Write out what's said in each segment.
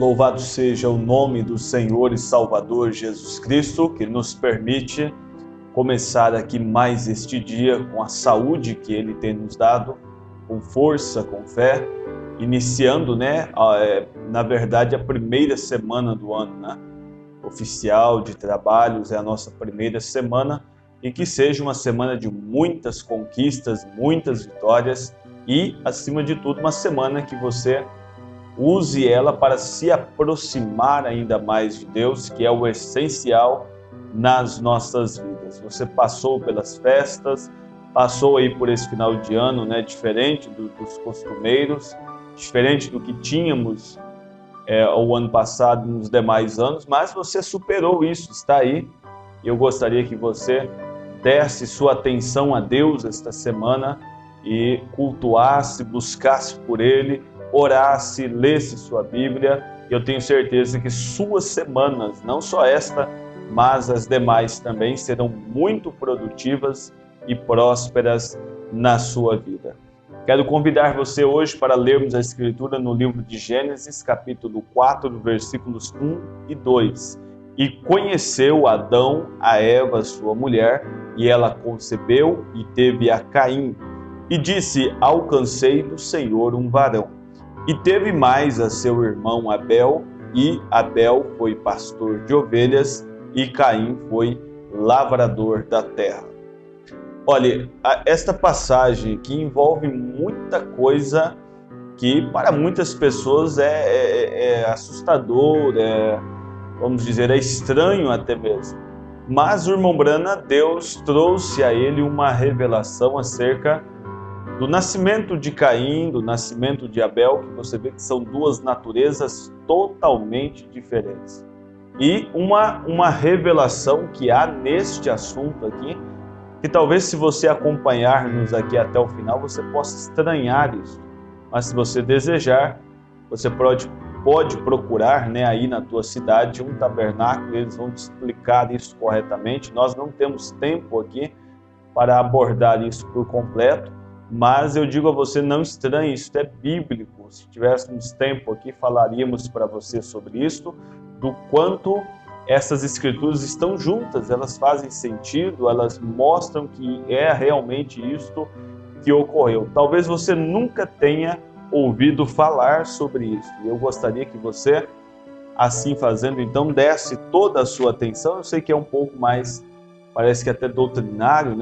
Louvado seja o nome do Senhor e Salvador Jesus Cristo, que nos permite começar aqui mais este dia com a saúde que Ele tem nos dado, com força, com fé, iniciando, na verdade, a primeira semana do ano, oficial de trabalhos, é a nossa primeira semana, e que seja uma semana de muitas conquistas, muitas vitórias e, acima de tudo, uma semana que você use ela para se aproximar ainda mais de Deus, que é o essencial nas nossas vidas. Você passou pelas festas, passou aí por esse final de ano, diferente dos costumeiros, diferente do que tínhamos o ano passado, nos demais anos, mas você superou isso, está aí. Eu gostaria que você desse sua atenção a Deus esta semana e cultuasse, buscasse por Ele, orasse, lesse sua Bíblia. Eu tenho certeza que suas semanas, não só esta, mas as demais também, serão muito produtivas e prósperas na sua vida. Quero convidar você hoje para lermos a Escritura no livro de Gênesis, capítulo 4, versículos 1 e 2. E conheceu Adão a Eva, sua mulher, e ela concebeu e teve a Caim. E disse: alcancei do Senhor um varão. E teve mais a seu irmão Abel, e Abel foi pastor de ovelhas, e Caim foi lavrador da terra. Olha, esta passagem aqui envolve muita coisa que para muitas pessoas é assustador, vamos dizer, é estranho até mesmo. Mas o irmão Brana, Deus trouxe a ele uma revelação acerca do nascimento de Caim, do nascimento de Abel, que você vê que são duas naturezas totalmente diferentes. E uma revelação que há neste assunto aqui, que talvez se você acompanhar-nos aqui até o final, você possa estranhar isso. Mas se você desejar, você pode procurar aí na tua cidade um tabernáculo, eles vão te explicar isso corretamente. Nós não temos tempo aqui para abordar isso por completo, mas eu digo a você, não estranhe, isso é bíblico. Se tivéssemos tempo aqui, falaríamos para você sobre isso, do quanto essas escrituras estão juntas, elas fazem sentido, elas mostram que é realmente isto que ocorreu. Talvez você nunca tenha ouvido falar sobre isso, e eu gostaria que você, assim fazendo, então, desse toda a sua atenção. Eu sei que é um pouco mais, parece que até doutrinário,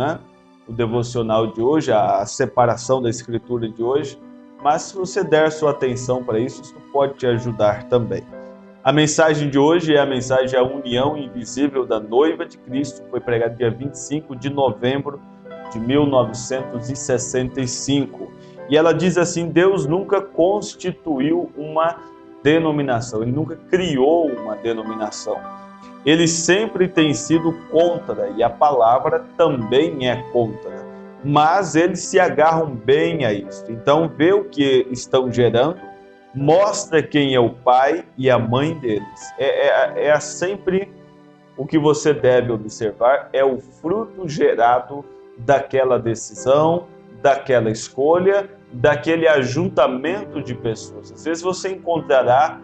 o devocional de hoje, a separação da escritura de hoje, mas se você der sua atenção para isso, isso pode te ajudar também. A mensagem de hoje é a mensagem A União Invisível da Noiva de Cristo, foi pregada dia 25 de novembro de 1965. E ela diz assim: Deus nunca constituiu uma denominação, Ele nunca criou uma denominação. Ele sempre tem sido contra, e a palavra também é contra. Mas eles se agarram bem a isso. Então, vê o que estão gerando, mostra quem é o pai e a mãe deles. É sempre o que você deve observar, é o fruto gerado daquela decisão, daquela escolha, daquele ajuntamento de pessoas. Às vezes você encontrará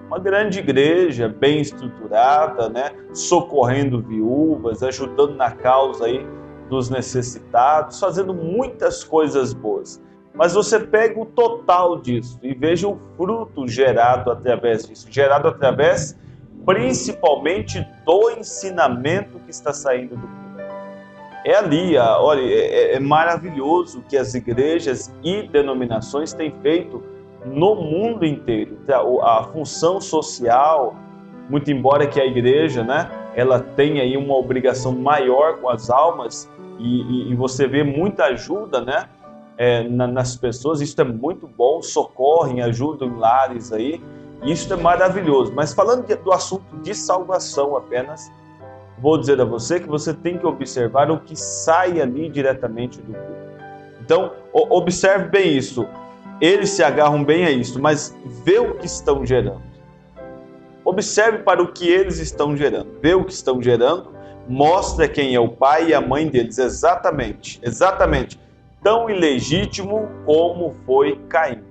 uma grande igreja, bem estruturada, socorrendo viúvas, ajudando na causa aí dos necessitados, fazendo muitas coisas boas. Mas você pega o total disso e veja o fruto gerado através disso, gerado através principalmente do ensinamento que está saindo do povo. É ali, olha, é maravilhoso o que as igrejas e denominações têm feito no mundo inteiro. A função social, muito embora que a igreja, ela tenha aí uma obrigação maior com as almas, e você vê muita ajuda, nas pessoas, isso é muito bom, socorrem, ajudam em lares aí, isso é maravilhoso. Mas falando do assunto de salvação apenas, vou dizer a você que você tem que observar o que sai ali diretamente do povo. Então, observe bem isso. Eles se agarram bem a isso, mas vê o que estão gerando. Observe para o que eles estão gerando. Vê o que estão gerando, mostra quem é o pai e a mãe deles. Exatamente. Tão ilegítimo como foi Caim.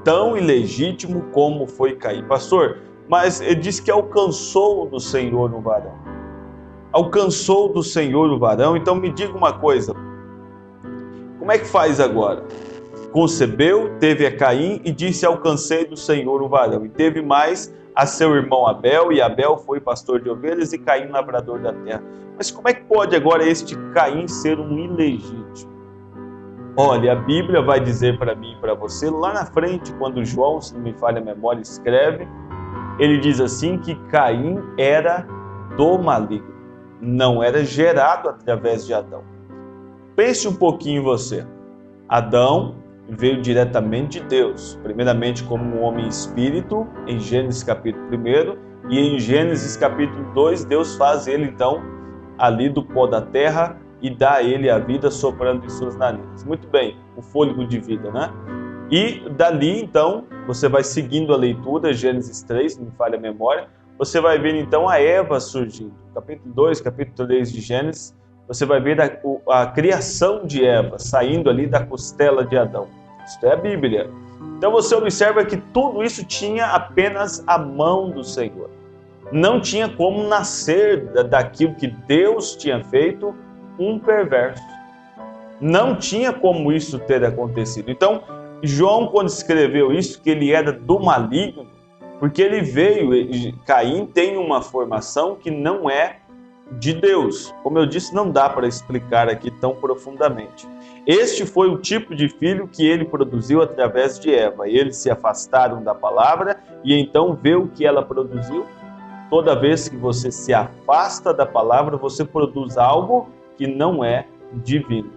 tão ilegítimo como foi Caim. Pastor, mas ele diz que alcançou do Senhor o varão. Alcançou do Senhor o varão. Então me diga uma coisa, como é que faz agora? Concebeu, teve a Caim e disse: alcancei do Senhor o varão. E teve mais a seu irmão Abel, e Abel foi pastor de ovelhas e Caim lavrador da terra. Mas como é que pode agora este Caim ser um ilegítimo? Olha, a Bíblia vai dizer para mim e para você, lá na frente, quando João, se não me falha a memória, escreve, ele diz assim que Caim era do maligno, não era gerado através de Adão. Pense um pouquinho em você. Adão veio diretamente de Deus, primeiramente como um homem espírito, em Gênesis capítulo 1, e em Gênesis capítulo 2, Deus faz ele então ali do pó da terra e dá a ele a vida soprando em suas narinas. Muito bem, o fôlego de vida, né? E dali então, você vai seguindo a leitura, Gênesis 3, se não me falha a memória, você vai ver então a Eva surgindo. Capítulo 2, capítulo 3 de Gênesis, você vai ver a criação de Eva, saindo ali da costela de Adão. Isso é a Bíblia. Então você observa que tudo isso tinha apenas a mão do Senhor. Não tinha como nascer daquilo que Deus tinha feito um perverso. Não tinha como isso ter acontecido. Então, João, quando escreveu isso, que ele era do maligno, porque ele veio, Caim tem uma formação que não é de Deus. Como eu disse, não dá para explicar aqui tão profundamente. Este foi o tipo de filho que ele produziu através de Eva. Eles se afastaram da palavra e então vê o que ela produziu. Toda vez que você se afasta da palavra, você produz algo que não é divino.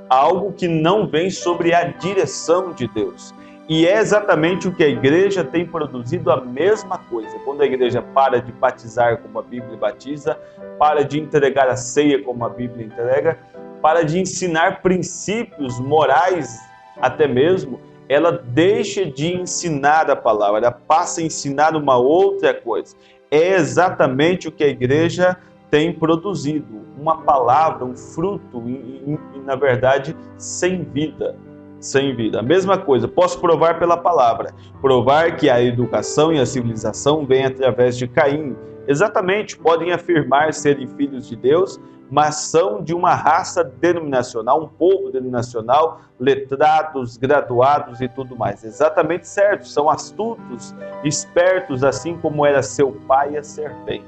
Algo que não vem sobre a direção de Deus. E é exatamente o que a igreja tem produzido, a mesma coisa. Quando a igreja para de batizar como a Bíblia batiza, para de entregar a ceia como a Bíblia entrega, para de ensinar princípios morais até mesmo, ela deixa de ensinar a palavra, ela passa a ensinar uma outra coisa. É exatamente o que a igreja tem produzido, uma palavra, um fruto, e na verdade, sem vida. Sem vida. A mesma coisa, posso provar pela palavra. Provar que a educação e a civilização vêm através de Caim. Exatamente, podem afirmar serem filhos de Deus, mas são de uma raça denominacional, um povo denominacional, letrados, graduados e tudo mais. Exatamente certo, são astutos, espertos, assim como era seu pai, a serpente.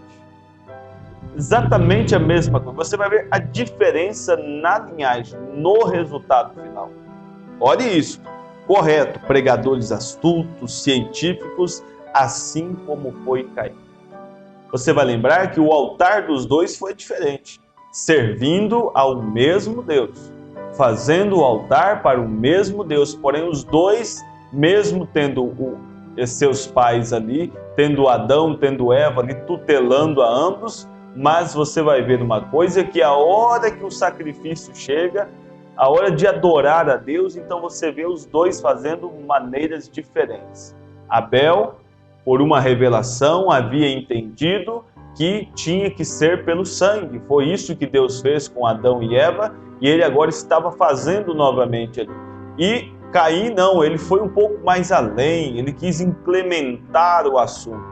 Exatamente a mesma coisa. Você vai ver a diferença na linhagem, no resultado final. Olha isso, correto, pregadores astutos, científicos, assim como foi Caim. Você vai lembrar que o altar dos dois foi diferente, servindo ao mesmo Deus, fazendo o altar para o mesmo Deus, porém os dois, mesmo tendo seus pais ali, tendo Adão, tendo Eva ali, tutelando a ambos, mas você vai ver uma coisa, que a hora que o sacrifício chega, a hora de adorar a Deus, então você vê os dois fazendo maneiras diferentes. Abel, por uma revelação, havia entendido que tinha que ser pelo sangue. Foi isso que Deus fez com Adão e Eva, e ele agora estava fazendo novamente ali. E Caim não, ele foi um pouco mais além, ele quis implementar o assunto,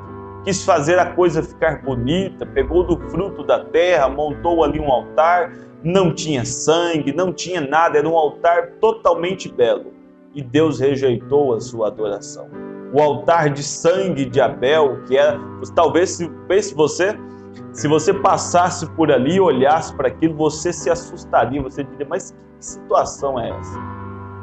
quis fazer a coisa ficar bonita, pegou do fruto da terra, montou ali um altar, não tinha sangue, não tinha nada, era um altar totalmente belo. E Deus rejeitou a sua adoração. O altar de sangue de Abel, que era, talvez, se você passasse por ali e olhasse para aquilo, você se assustaria, você diria, mas que situação é essa?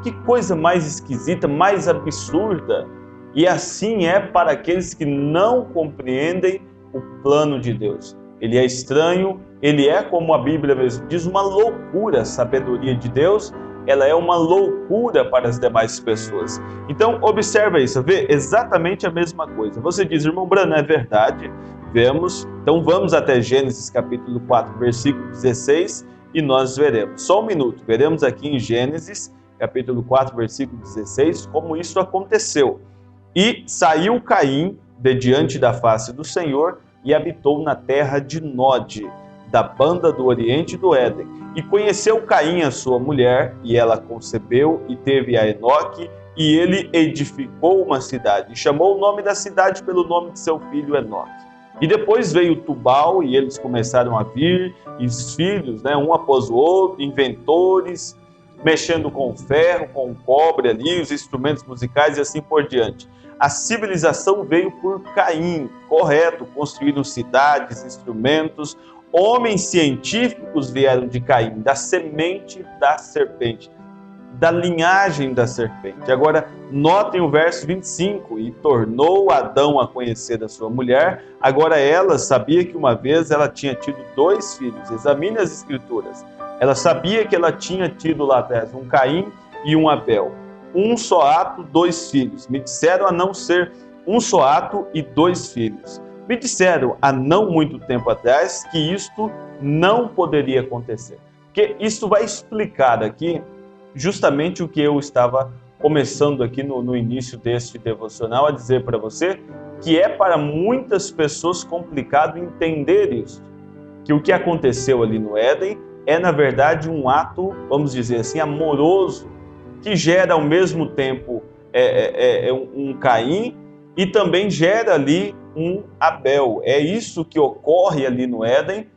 Que coisa mais esquisita, mais absurda. E assim é para aqueles que não compreendem o plano de Deus. Ele é estranho, ele é, como a Bíblia mesmo diz, uma loucura. A sabedoria de Deus, ela é uma loucura para as demais pessoas. Então, observa isso, vê exatamente a mesma coisa. Você diz, irmão Brano, é verdade? Vemos. Então, vamos até Gênesis capítulo 4, versículo 16, e nós veremos. Só um minuto, veremos aqui em Gênesis capítulo 4, versículo 16, como isso aconteceu. E saiu Caim de diante da face do Senhor, e habitou na terra de Nod, da banda do Oriente do Éden. E conheceu Caim a sua mulher, e ela concebeu e teve a Enoque, e ele edificou uma cidade, e chamou o nome da cidade pelo nome de seu filho Enoque. E depois veio Tubal, e eles começaram a vir, e os filhos, né, um após o outro, inventores, mexendo com ferro, com cobre ali, os instrumentos musicais e assim por diante. A civilização veio por Caim, correto, construíram cidades, instrumentos, homens científicos vieram de Caim, da semente da serpente, da linhagem da serpente. Agora, notem o verso 25, e tornou Adão a conhecer a sua mulher, agora ela sabia que uma vez ela tinha tido 2 filhos, examine as escrituras, ela sabia que ela tinha tido lá atrás um Caim e um Abel, um só ato, 2 filhos, me disseram a não ser um só ato e 2 filhos, me disseram há não muito tempo atrás que isto não poderia acontecer, porque isto vai explicar aqui justamente o que eu estava começando aqui no início deste devocional a dizer para você, que é para muitas pessoas complicado entender isso, que o que aconteceu ali no Éden é na verdade um ato, vamos dizer assim, amoroso, que gera ao mesmo tempo um Caim e também gera ali um Abel. É isso que ocorre ali no Éden,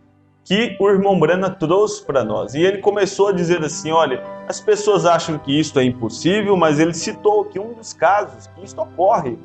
que o irmão Brana trouxe para nós. E ele começou a dizer assim, olha, as pessoas acham que isso é impossível, mas ele citou que um dos casos que isso ocorre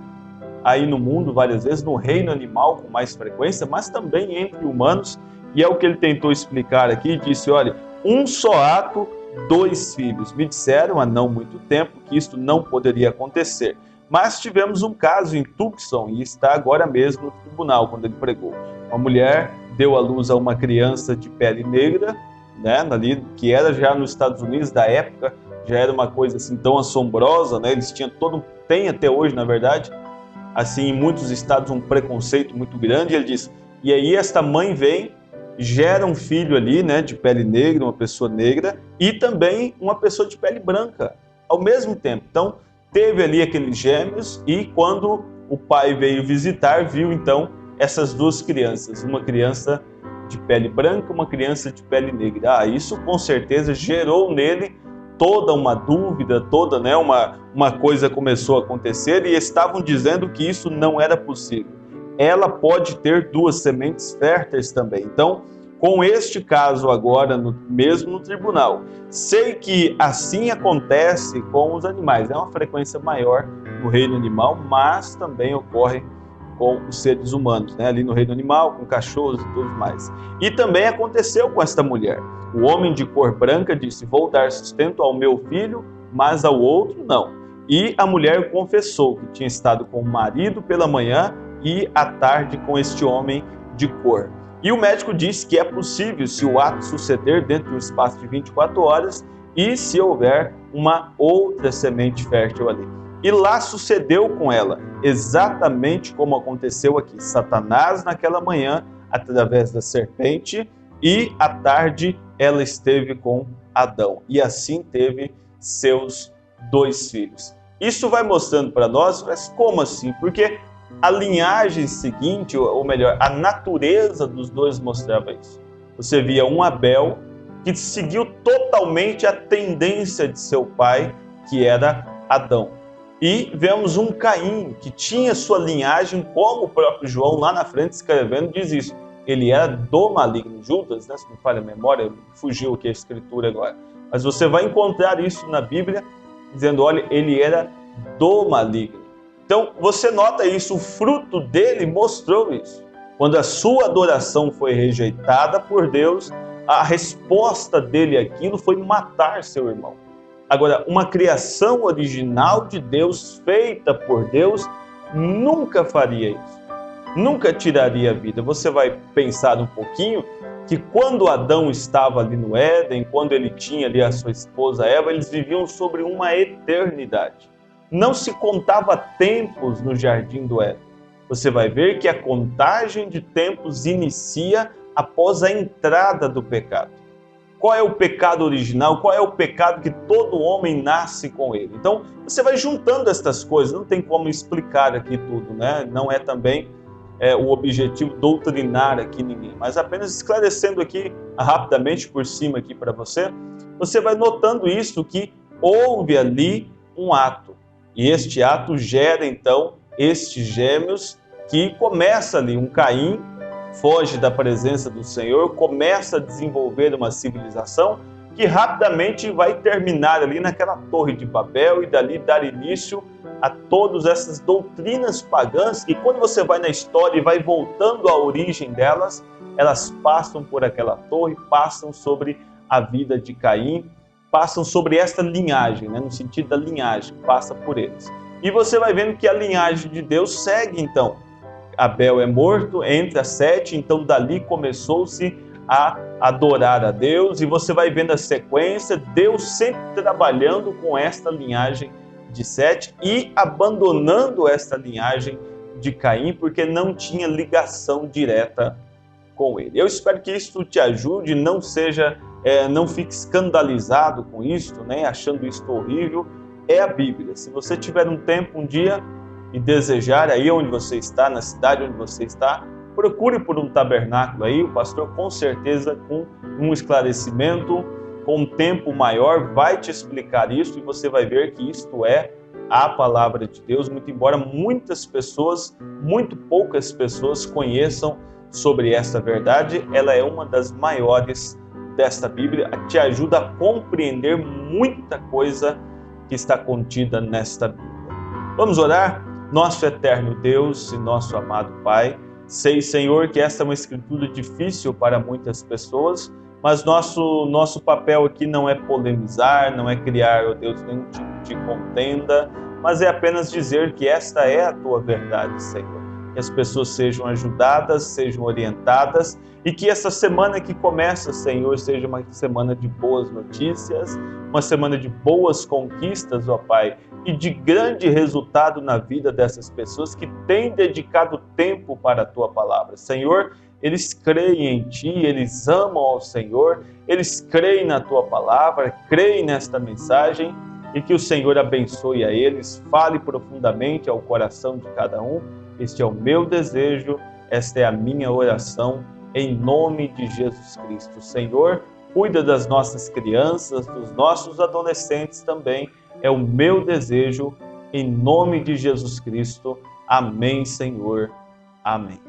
aí no mundo várias vezes, no reino animal com mais frequência, mas também entre humanos, e é o que ele tentou explicar aqui, disse, olha, um só ato, 2 filhos. Me disseram há não muito tempo que isto não poderia acontecer, mas tivemos um caso em Tucson, e está agora mesmo no tribunal, quando ele pregou. Uma mulher deu à luz a uma criança de pele negra, né, ali, que era já nos Estados Unidos da época, já era uma coisa assim tão assombrosa, né, eles tinham tem até hoje, na verdade, assim, em muitos estados um preconceito muito grande. Ele diz, e aí esta mãe vem, gera um filho ali, né, de pele negra, uma pessoa negra, e também uma pessoa de pele branca, ao mesmo tempo. Então, teve ali aqueles gêmeos, e quando o pai veio visitar, viu então essas 2 crianças, uma criança de pele branca, uma criança de pele negra. Isso com certeza gerou nele toda uma dúvida, toda, né, uma coisa começou a acontecer, e estavam dizendo que isso não era possível. Ela pode ter 2 sementes férteis também. Então, com este caso agora, mesmo no tribunal, sei que assim acontece com os animais. É uma frequência maior no reino animal, mas também ocorre com os seres humanos, né? Ali no reino animal, com cachorros e tudo mais. E também aconteceu com esta mulher. O homem de cor branca disse, vou dar sustento ao meu filho, mas ao outro não. E a mulher confessou que tinha estado com o marido pela manhã e à tarde com este homem de cor. E o médico disse que é possível se o ato suceder dentro do espaço de 24 horas e se houver uma outra semente fértil ali. E lá sucedeu com ela, exatamente como aconteceu aqui. Satanás naquela manhã, através da serpente, e à tarde ela esteve com Adão. E assim teve seus 2 filhos. Isso vai mostrando para nós, mas como assim? Porque a linhagem seguinte, ou melhor, a natureza dos 2 mostrava isso. Você via um Abel que seguiu totalmente a tendência de seu pai, que era Adão. E vemos um Caim que tinha sua linhagem, como o próprio João lá na frente escrevendo diz isso. Ele era do maligno. Judas, né, se não falha a memória, fugiu aqui a escritura agora. Mas você vai encontrar isso na Bíblia, dizendo, olha, ele era do maligno. Então, você nota isso, o fruto dele mostrou isso. Quando a sua adoração foi rejeitada por Deus, a resposta dele àquilo foi matar seu irmão. Agora, uma criação original de Deus, feita por Deus, nunca faria isso. Nunca tiraria a vida. Você vai pensar um pouquinho que quando Adão estava ali no Éden, quando ele tinha ali a sua esposa Eva, eles viviam sobre uma eternidade. Não se contava tempos no jardim do Éden. Você vai ver que a contagem de tempos inicia após a entrada do pecado. Qual é o pecado original? Qual é o pecado que todo homem nasce com ele? Então, você vai juntando estas coisas, não tem como explicar aqui tudo, né? Não é também o objetivo doutrinar aqui ninguém, mas apenas esclarecendo aqui rapidamente por cima aqui para você, você vai notando isso, que houve ali um ato. E este ato gera, então, estes gêmeos que começa ali, um Caim foge da presença do Senhor, começa a desenvolver uma civilização que rapidamente vai terminar ali naquela Torre de Babel e dali dar início a todas essas doutrinas pagãs que, quando você vai na história e vai voltando à origem delas, elas passam por aquela torre, passam sobre a vida de Caim, passam sobre esta linhagem, né? No sentido da linhagem, passa por eles. E você vai vendo que a linhagem de Deus segue, então. Abel é morto, entra Sete, então dali começou-se a adorar a Deus, e você vai vendo a sequência, Deus sempre trabalhando com esta linhagem de Sete e abandonando esta linhagem de Caim, porque não tinha ligação direta com ele. Eu espero que isso te ajude, não fique escandalizado com isto, né, achando isto horrível. É a Bíblia. Se você tiver um tempo, um dia, e desejar, aí onde você está, na cidade onde você está, procure por um tabernáculo aí, o pastor com certeza, com um esclarecimento, com um tempo maior, vai te explicar isso, e você vai ver que isto é a palavra de Deus, muito embora muito poucas pessoas conheçam sobre esta verdade, ela é uma das maiores desta Bíblia, te ajuda a compreender muita coisa que está contida nesta Bíblia. Vamos orar? Nosso eterno Deus e nosso amado Pai, sei, Senhor, que esta é uma escritura difícil para muitas pessoas, mas nosso papel aqui não é polemizar, não é criar, ó Deus, nenhum tipo de contenda, mas é apenas dizer que esta é a Tua verdade, Senhor. Que as pessoas sejam ajudadas, sejam orientadas, e que essa semana que começa, Senhor, seja uma semana de boas notícias, uma semana de boas conquistas, ó Pai, e de grande resultado na vida dessas pessoas que têm dedicado tempo para a Tua palavra. Senhor, eles creem em Ti, eles amam ao Senhor, eles creem na Tua palavra, creem nesta mensagem, e que o Senhor abençoe a eles, fale profundamente ao coração de cada um. Este é o meu desejo, esta é a minha oração, em nome de Jesus Cristo. Senhor, cuida das nossas crianças, dos nossos adolescentes também, é o meu desejo, em nome de Jesus Cristo. Amém, Senhor. Amém.